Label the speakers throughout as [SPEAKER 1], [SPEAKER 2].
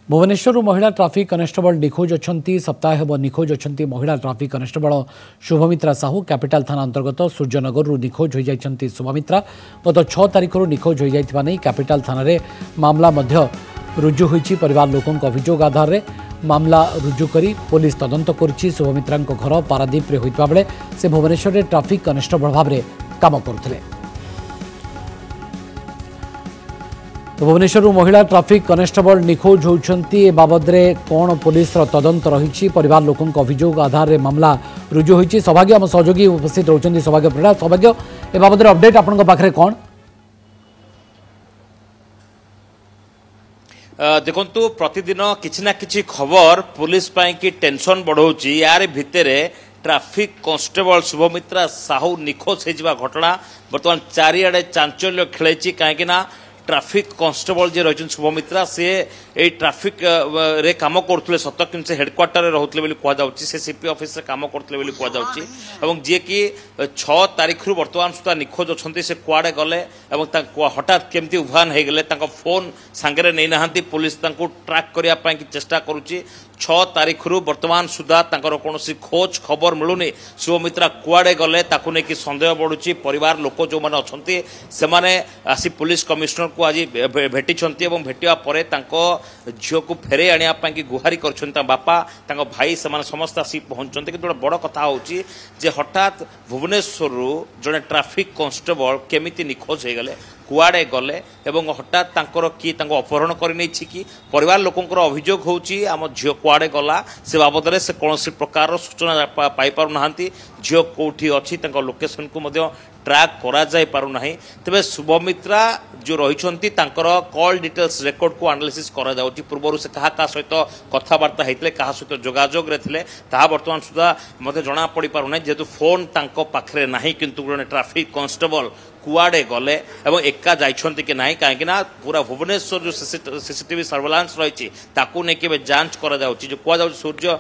[SPEAKER 1] भुवनेश्वर महिला traffic constable निखोज अच्छा सप्ताह हेब निखोज अच्छा महिला traffic constable Shubhamitra Sahu capital थाना अंतर्गत सूर्यनगर निखोज हो जाती शुभमित्रा गत 6 तारिख निखोज हो जाता नहीं कैपिटाल थाना मामला रुजु होती परिवार लोकों अभियोग आधार में मामला रुजु करी पुलिस तदंत करुच्ची। शुभमित्रा घर पारादीप में होता बेले से भुवनेश्वर ट्राफिक कनेस्टेबल भाव में काम करुले। तो भुवनेश्वर महिला ट्राफिक कनेस्टेबल निखोज होती बाबद कौन पुलिस तदंत रही परिवार लोकों अभियोग आधार में मामला रुजु होती। सौभाग्य आम सहयोगी उपस्थित रहते सौभाग्य परिड़ा। सौभाग्य ए बाबद अपडेट आपण पाखे कौन?
[SPEAKER 2] देखु प्रतिदिन किसी ना किसी खबर पुलिस की टेंशन बढ़ाऊँगी। यार भितर ट्राफिक कांस्टेबल शुभमित्रा साहू निखोज हो घटना बर्तमान चारिआडे चांचल्य खेल कहीं ट्राफिक कांस्टेबल जे रही शुभमित्रा से ए ट्राफिक रे काम करते सत कि हेडक्वार्टर रोते कहुच्छी से सीपी ऑफिस रे काम करते कहु जी कि 6 तारिख रु बर्तमान सुधा निखोज अच्छा से कुआड़े गले हठात केमती उभान हो गले फोन सांगे नहीं ना पुलिस ट्रैक करने की चेष्टा करुच्ची। 6 तारिख रु बर्तमान सुधा कौन खोज खबर मिलूनी शुभमित्रा कुआड़े गले नहीं सन्देह बढ़ुची। परिवार लोक जो मैंने अच्छा से आसी पुलिस कमिश्नर को आज भेटी भेटा पर झील को फेरे आने की गुहारी कर बापा भाई से समस्त आसी पहुंचते कि गोटे बड़ कथा हूँ हठात भुवनेश्वर जड़े ट्राफिक कांस्टेबल केमिति निखोज हो गले कुआड़े गले एवं हठात किए अपहरण कर कि परिवार लोकंर अभियोग होची आम झील कुआड़े गला से बाबद से कौन प्रकार सूचना पाई पारना झील कौटी अच्छी लोकेशन को ट्रैक करा जाय पारुना। तेबे शुभमित्रा जो रही कॉल डिटेल्स रेकॉर्ड को एनालिसिस करा जाउची। पूर्व से क्या सहित कथबार्ता होते क्या सहित जोगाजोग थे बर्तमान सुधा मत जना पड़ पारना जेहेतु फोन पाखे ना किंतु जड़े ट्राफिक कांस्टेबल कुआड़े गले एवं एका जाइछन्ति कि नहीं कहीं पूरा भुवनेश्वर जो सीसीटीवी सर्वेलांस रही नहीं जांच करा जाउची। जो कह सूर्य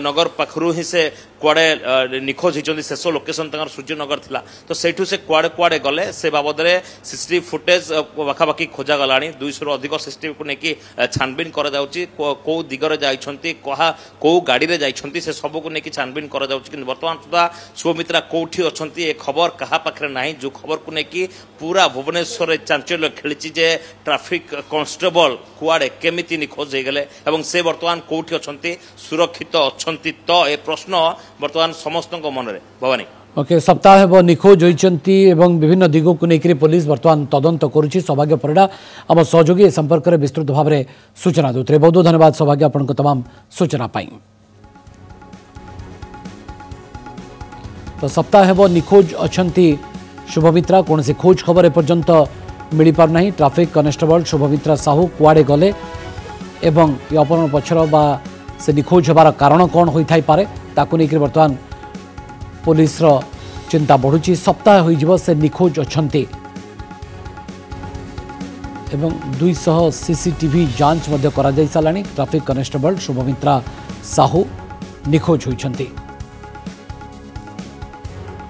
[SPEAKER 2] नगर पाखु ही से कुआड़े निखोज होती शेष लोकेशन सूर्यनगर थिला तो सेठू से कुआड़े कुआड़े गले से बाबद सीसीटीवी फुटेज पाखापाखि खोजा गला 200 अधिक सीसीटीवी को लेकिन छानबीन करा जाउची। कौ दिगरे जाइछन्ति कौ गाड़ी रे जाइछन्ति से सब को लेकिन छानबीन करा जाउची। कि वर्तमान सुधा शुभमित्रा कौटी अच्छी ए खबर क्या पाखे ना जो खबर को कि पूरा भुवनेश्वर चांचल्य खेली जे ट्राफिक कांस्टेबल कुआड़े केमिति निखोज हो गले से बर्तमान कौटी अच्छी सुरक्षित अच्छा तो ए प्रश्न बर्तमान समस्त मन में भवानी
[SPEAKER 1] ओके सप्ताह हेब निखोज होती विभिन्न दिग को लेकर पुलिस बर्तमान तदंत करुच्ची। सौभाग्य परिड़ा आम सहयोगी संपर्क में विस्तृत भाव में सूचना देते बहुत बहुत धन्यवाद सौभाग्य आपण तमाम सूचना पाई। तो सप्ताह हेब निखोज अच्छा शुभमित्रा कौन से खोज खबर एपर्यंत मिल पारना। ट्राफिक कनेस्टेबल शुभमित्रा साहू कुआड़े गले एवं अपहरण पछर बा से निखोज होबार कारण कौन होई पारे ताकू नहीं बर्तमान पुलिस चिंता बढ़ुची। सप्ताह हो से निखोज अच्छा 200 सीसीटीवी जांच करा जाय सालानी। ट्राफिक कनेस्टेबल शुभमित्रा साहू निखोज होइछन्ती।